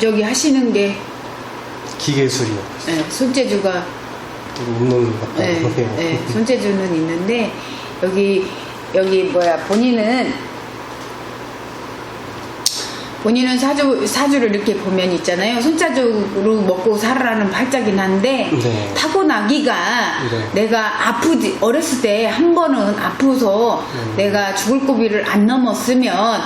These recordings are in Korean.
저기 하시는 게 기계술이요. 네, 손재주가 웃는 것 같다. 네, 네, 손재주는 있는데 여기 뭐야 본인은 사주를 이렇게 보면 있잖아요. 손자주로 먹고 살아라는 팔자긴 한데 네. 타고나기가 네. 내가 어렸을 때 한 번은 아프서 내가 죽을 고비를 안 넘었으면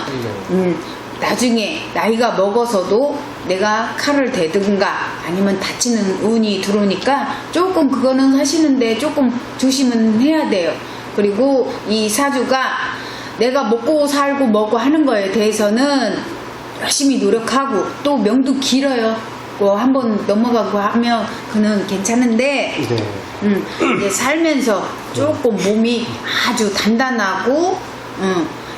나중에 나이가 먹어서도 내가 칼을 대든가 아니면 다치는 운이 들어오니까 조금 그거는 하시는데 조금 조심은 해야 돼요. 그리고 이 사주가 내가 먹고 살고 뭐고 하는 거에 대해서는 열심히 노력하고 또 명도 길어요. 뭐 한번 넘어가고 하면 그는 괜찮은데 네. 이제 살면서 조금 몸이 아주 단단하고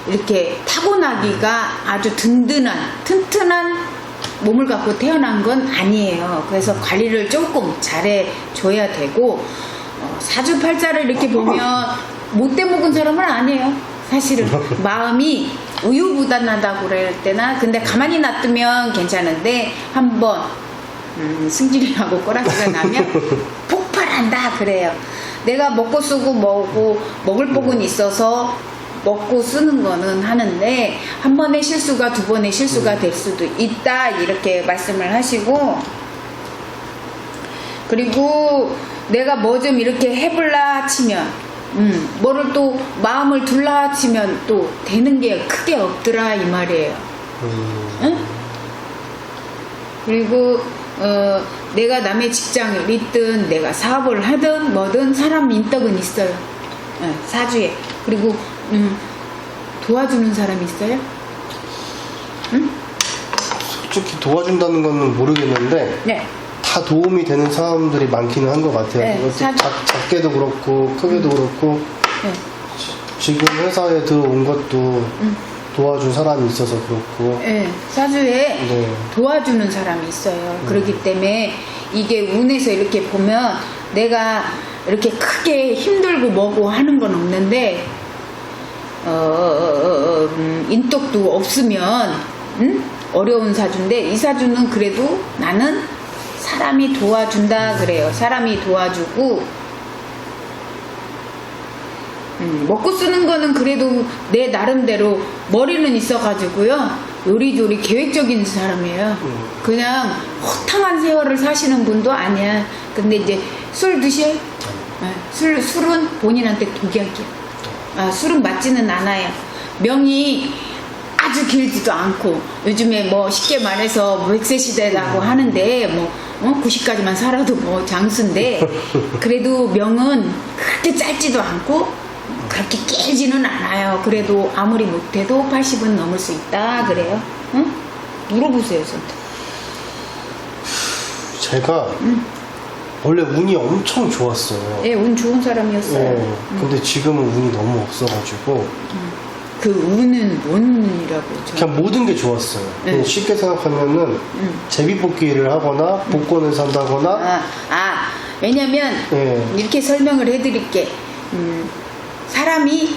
이렇게 타고나기가 아주 튼튼한 몸을 갖고 태어난 건 아니에요. 그래서 관리를 조금 잘해 줘야 되고 사주팔자를 이렇게 보면 못돼 먹은 사람은 아니에요. 사실은 마음이 우유부단하다고 그럴 때나 근데 가만히 놔두면 괜찮은데 한번 승질이라고 꼬라지가 나면 폭발한다 그래요. 내가 먹고 쓰고 먹을 복은 있어서 먹고 쓰는 거는 하는데 한 번의 실수가 두 번의 실수가 될 수도 있다 이렇게 말씀을 하시고, 그리고 내가 뭐 좀 이렇게 해볼라 치면 뭐를 또 마음을 둘라 치면 또 되는 게 크게 없더라 이 말이에요. 응? 그리고 내가 남의 직장을 있든 내가 사업을 하든 뭐든 사람 인덕은 있어요. 사주에. 그리고 도와주는 사람이 있어요? 응? 솔직히 도와준다는 거는 모르겠는데 네. 다 도움이 되는 사람들이 많기는 한 것 같아요. 네, 작게도 그렇고 크게도 그렇고 네. 지금 회사에 들어온 것도 도와준 사람이 있어서 그렇고 네, 사주에 네. 도와주는 사람이 있어요. 그렇기 때문에 이게 운에서 이렇게 보면 내가 이렇게 크게 힘들고 뭐고 하는 건 없는데 인덕도 없으면 어려운 사주인데 이 사주는 그래도 나는 사람이 도와준다 그래요. 사람이 도와주고 먹고 쓰는 거는 그래도 내 나름대로 머리는 있어가지고요. 요리조리 계획적인 사람이에요. 그냥 허탕한 세월을 사시는 분도 아니야. 근데 이제 술 드셔요? 술은 본인한테 독약이야. 술은 맞지는 않아요. 명이 아주 길지도 않고 요즘에 뭐 쉽게 말해서 100세 시대라고 하는데 뭐 90까지만 살아도 뭐 장수인데 그래도 명은 그렇게 짧지도 않고 그렇게 길지는 않아요. 그래도 아무리 못해도 80은 넘을 수 있다 그래요. 응? 물어보세요 저한테. 제가 원래 운이 엄청 좋았어요. 네, 운 좋은 사람이었어요. 근데 지금은 운이 너무 없어가지고 그 운은 뭔 운이라고? 그냥 모든 게 좋았어요. 네. 쉽게 생각하면은 제비뽑기를 하거나 복권을 산다거나 왜냐면 이렇게 설명을 해드릴게. 사람이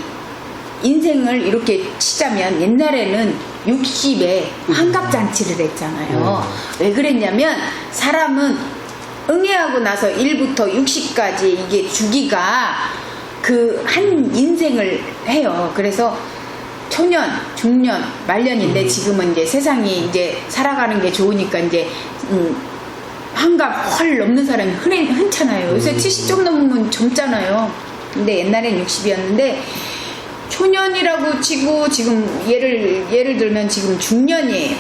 인생을 이렇게 치자면 옛날에는 60에 환갑잔치를 했잖아요. 왜 그랬냐면 사람은 응애하고 나서 1부터 60까지 이게 주기가 그 한 인생을 해요. 그래서 초년, 중년, 말년인데 지금은 이제 세상이 이제 살아가는 게 좋으니까 이제 환갑 헐 넘는 사람이 흔찮아요. 요새 70 좀 넘으면 젊잖아요. 근데 옛날엔 60이었는데 초년이라고 치고 지금 예를 들면 지금 중년이에요.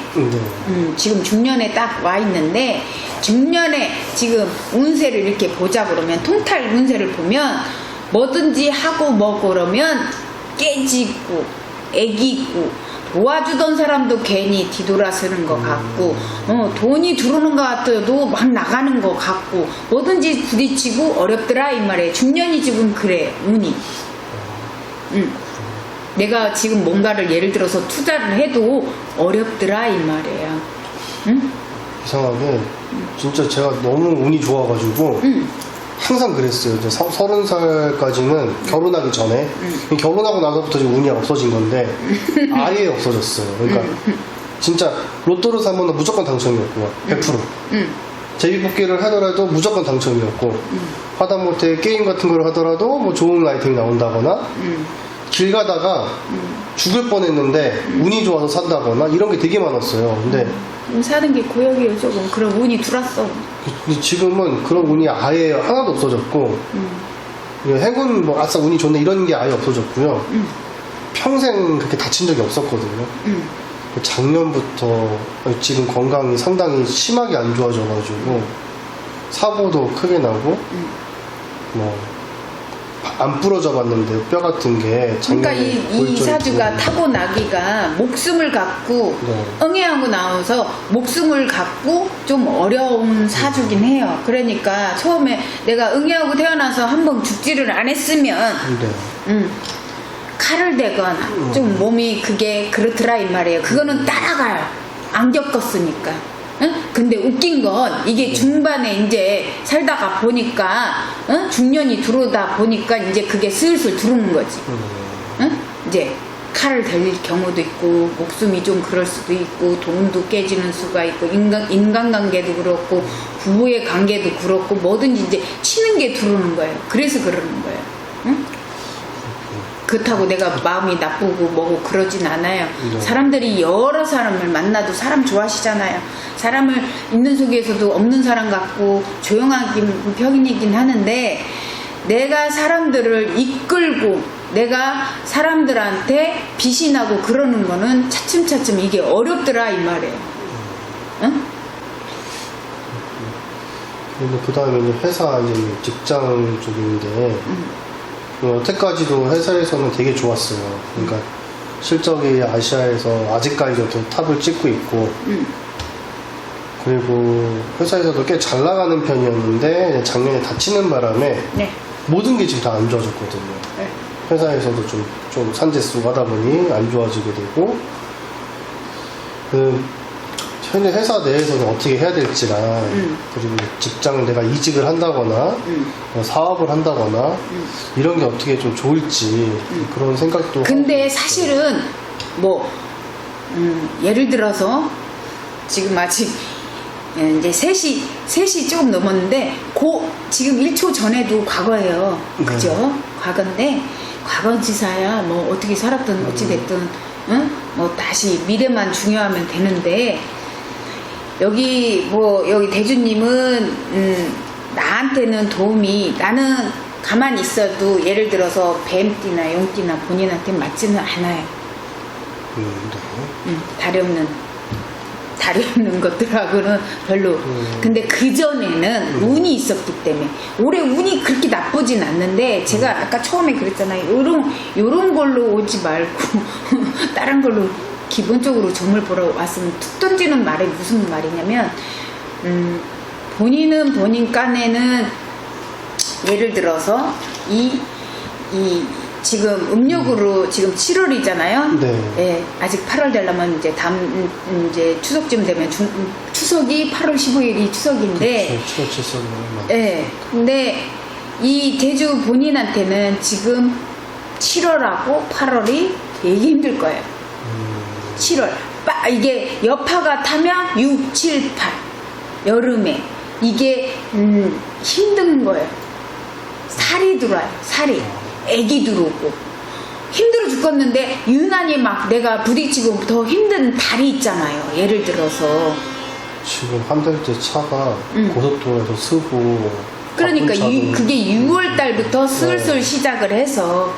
지금 중년에 딱 와 있는데 중년에 지금 운세를 이렇게 보자 그러면 통탈 운세를 보면 뭐든지 하고 뭐고 그러면 깨지고 애기고 도와주던 사람도 괜히 뒤돌아서는 것 같고 돈이 들어오는 것 같아도 막 나가는 것 같고 뭐든지 부딪히고 어렵더라 이 말이에요. 중년이 지금 그래 운이. 내가 지금 뭔가를 예를 들어서 투자를 해도 어렵더라 이 말이에요. 이상하게 진짜 제가 너무 운이 좋아가지고 항상 그랬어요. 이제 30살까지는 결혼하기 전에 결혼하고 나서부터 지금 운이 없어진 건데 아예 없어졌어요. 그러니까 진짜 로또를 사면 무조건 당첨이었고 100%. 제비뽑기를 하더라도 무조건 당첨이었고 하다못해 게임 같은 걸 하더라도 뭐 좋은 아이템이 나온다거나 길 가다가 죽을 뻔했는데 운이 좋아서 산다거나 이런 게 되게 많았어요. 근데 사는 게 고역이에요. 조금 그런 운이 들어왔어. 지금은 그런 운이 아예 하나도 없어졌고 행운 뭐 아싸 운이 좋네 이런 게 아예 없어졌고요. 평생 그렇게 다친 적이 없었거든요. 작년부터 지금 건강이 상당히 심하게 안 좋아져가지고 사고도 크게 나고 뭐 안 부러져 봤는데 뼈 같은 게 그러니까 작년에 이 골절이 이사주가 있고. 타고나기가 목숨을 갖고 네. 응애하고 나와서 목숨을 갖고 좀 어려운 사주긴 해요. 그러니까 처음에 내가 응애하고 태어나서 한 번 죽지를 안 했으면 네. 칼을 대거나 좀 몸이 그게 그렇더라 이 말이에요. 그거는 따라가요. 안 겪었으니까. 응? 근데 웃긴 건 이게 중반에 이제 살다가 보니까 중년이 들어오다 보니까 이제 그게 슬슬 들어오는 거지. 응? 이제 칼을 댈 경우도 있고 목숨이 좀 그럴 수도 있고 돈도 깨지는 수가 있고 인간관계도 그렇고 부부의 관계도 그렇고 뭐든지 이제 치는 게 들어오는 거예요. 그래서 그러는 거예요. 응? 그렇다고 내가 마음이 나쁘고 뭐고 그러진 않아요. 네. 사람들이 여러 사람을 만나도 사람 좋아하시잖아요. 사람을 있는 속에서도 없는 사람 같고 조용하긴 편이긴 하는데 내가 사람들을 이끌고 내가 사람들한테 빛이 나고 그러는 거는 차츰차츰 이게 어렵더라 이 말이에요. 응? 그 다음에 이제 회사 이제 직장 쪽인데 여태까지도 회사에서는 되게 좋았어요. 그러니까 실적이 아시아에서 아직까지도 탑을 찍고 있고 그리고 회사에서도 꽤 잘 나가는 편이었는데 작년에 다치는 바람에 네. 모든 게 지금 다 안 좋아졌거든요. 네. 회사에서도 좀 산재수고 하다 보니 안 좋아지게 되고 현재 회사 내에서는 어떻게 해야 될지랑 그리고 직장을 내가 이직을 한다거나 사업을 한다거나 이런 게 어떻게 좀 좋을지 그런 생각도 근데 하고 사실은 뭐 예를 들어서 지금 아직 이제 3시 조금 넘었는데 지금 1초 전에도 과거예요. 그죠? 과거인데 과거지사야 뭐 어떻게 살았든 어찌 됐든 뭐 다시 미래만 중요하면 되는데 여기 대주님은 나한테는 도움이 나는 가만히 있어도 예를 들어서 뱀띠나 용띠나 본인한테 맞지는 않아요. 다리 없는 것들하고는 별로. 근데 그전에는 운이 있었기 때문에 올해 운이 그렇게 나쁘진 않는데 제가 아까 처음에 그랬잖아요. 요런 걸로 오지 말고 다른 걸로 기본적으로 점을 보러 왔으면 툭 던지는 말이 무슨 말이냐면 본인은 본인 깐에는 예를 들어서 지금 음력으로 지금 7월이잖아요. 네. 예, 아직 8월 되려면 이제 이제 추석쯤 되면 추석이 8월 15일이 추석인데. 그렇죠. 추석이 예. 근데 이 대주 본인한테는 지금 7월하고 8월이 되게 힘들 거예요. 7월. 이게 여파가 타면 6, 7, 8. 여름에. 이게 힘든 거예요. 살이 들어와요. 살이. 애기 들어오고. 힘들어 죽겠는데 유난히 막 내가 부딪히고 더 힘든 달이 있잖아요. 예를 들어서. 지금 한 달째 차가 고속도로에서 쓰고 그러니까 그게 6월 달부터 슬슬 네. 시작을 해서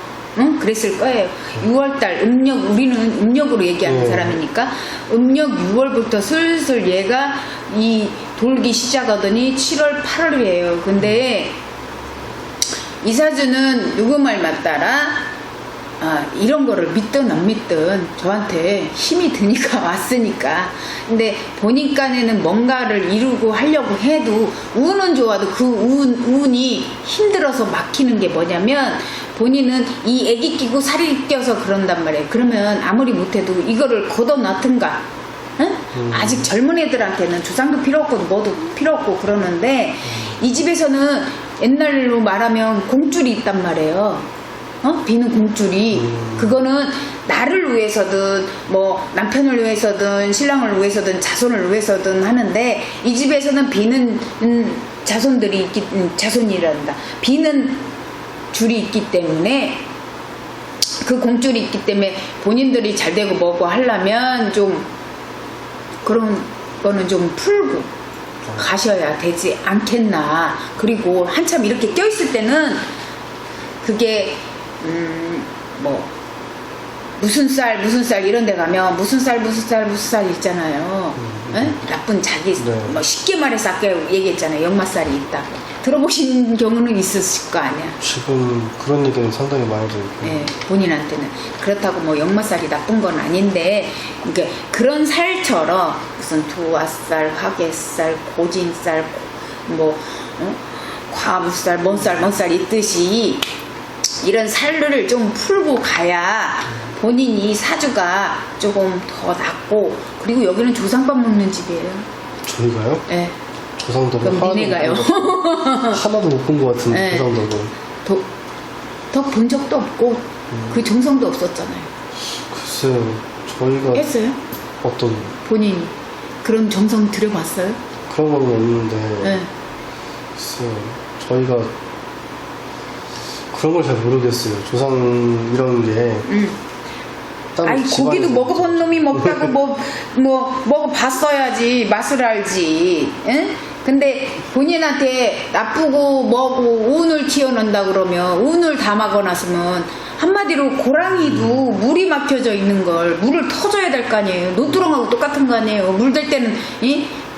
그랬을 거예요. 6월달 우리는 음력으로 얘기하는 네. 사람이니까 음력 6월부터 슬슬 얘가 돌기 시작하더니 7월 8월이에요. 근데 이사주는 누구 말 맞따라 이런 거를 믿든 안 믿든 저한테 힘이 드니까 왔으니까. 근데 본인 깐에는 뭔가를 이루고 하려고 해도 운은 좋아도 그 운이 힘들어서 막히는 게 뭐냐면 본인은 이 애기 끼고 살이 껴서 그런단 말이에요. 그러면 아무리 못해도 이거를 걷어놨든가. 응? 아직 젊은 애들한테는 조상도 필요 없고 뭐도 필요 없고 그러는데 이 집에서는 옛날로 말하면 공줄이 있단 말이에요. 비는 공줄이. 그거는 나를 위해서든 뭐 남편을 위해서든 신랑을 위해서든 자손을 위해서든 하는데 이 집에서는 비는 자손이란다. 비는 줄이 있기 때문에 그 공줄이 있기 때문에 본인들이 잘 되고 뭐고 하려면 좀 그런 거는 좀 풀고 가셔야 되지 않겠나. 그리고 한참 이렇게 껴있을 때는 그게 뭐 무슨 쌀 이런 데 가면 무슨 쌀 있잖아요. 에? 나쁜 자기 네. 뭐 쉽게 말해서 아까 얘기했잖아요. 역마살이 있다. 들어보신 경우는 있으실 거 아니야. 지금 그런 얘기는 상당히 많이 들고. 예, 본인한테는 그렇다고 뭐 역마살이 나쁜 건 아닌데 이게 그런 살처럼 무슨 두화살, 화개살, 고진살, 뭐 과무살, 먼살 있듯이 이런 살을 좀 풀고 가야 본인이 사주가 조금 더 낫고 그리고 여기는 조상밥 먹는 집이에요. 저희가요? 예. 조상덕은 그럼 니네가요. 하나도 못 본 것 같은데 네. 조상덕은. 더 본 적도 없고 그 정성도 없었잖아요. 글쎄요. 저희가 했어요? 어떤 본인이 그런 정성 들여봤어요? 그런 건 없는데 네. 글쎄요. 저희가 그런 걸 잘 모르겠어요. 조상 이런 게 다른 아니 고기도 집안에서 먹어본 놈이 먹다고 뭐 먹어봤어야지 맛을 알지. 응? 근데 본인한테 나쁘고 뭐고 운을 튀어낸다 그러면 운을 다 막아놨으면 한마디로 고랑이도 물이 막혀져 있는 걸 물을 터줘야 될 거 아니에요. 노뚜렁하고 똑같은 거 아니에요. 물 될 때는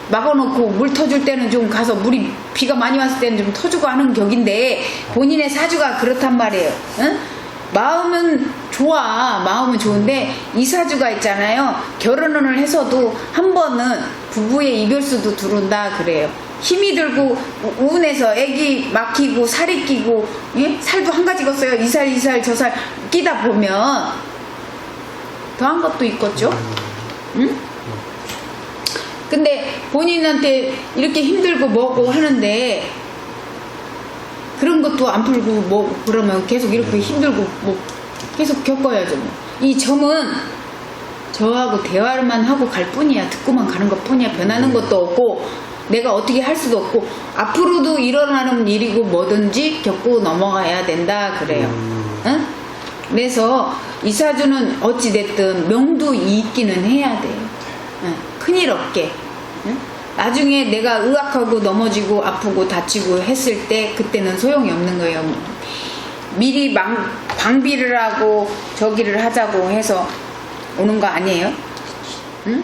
막아놓고 물 터줄 때는 좀 가서 물이 비가 많이 왔을 때는 좀 터주고 하는 격인데 본인의 사주가 그렇단 말이에요. 응? 마음은 좋아. 마음은 좋은데 이 사주가 있잖아요. 결혼을 해서도 한 번은 부부의 이별수도 들어온다 그래요. 힘이 들고 운에서 애기 막히고 살이 끼고 예? 살도 한 가지 걷어요. 이 살 저 살 끼다 보면 더한 것도 있겠죠. 응? 근데 본인한테 이렇게 힘들고 뭐고 하는데 그런 것도 안 풀고 뭐 그러면 계속 이렇게 힘들고 뭐 계속 겪어야죠. 뭐. 이 점은 저하고 대화만 하고 갈 뿐이야. 듣고만 가는 것 뿐이야. 변하는 것도 없고 내가 어떻게 할 수도 없고 앞으로도 일어나는 일이고 뭐든지 겪고 넘어가야 된다 그래요. 응? 그래서 이 사주는 어찌 됐든 명도 있기는 해야 돼요. 응? 큰일 없게. 응? 나중에 내가 의학하고 넘어지고 아프고 다치고 했을 때 그때는 소용이 없는 거예요. 미리 방비를 하고 저기를 하자고 해서 오는 거 아니에요? 응?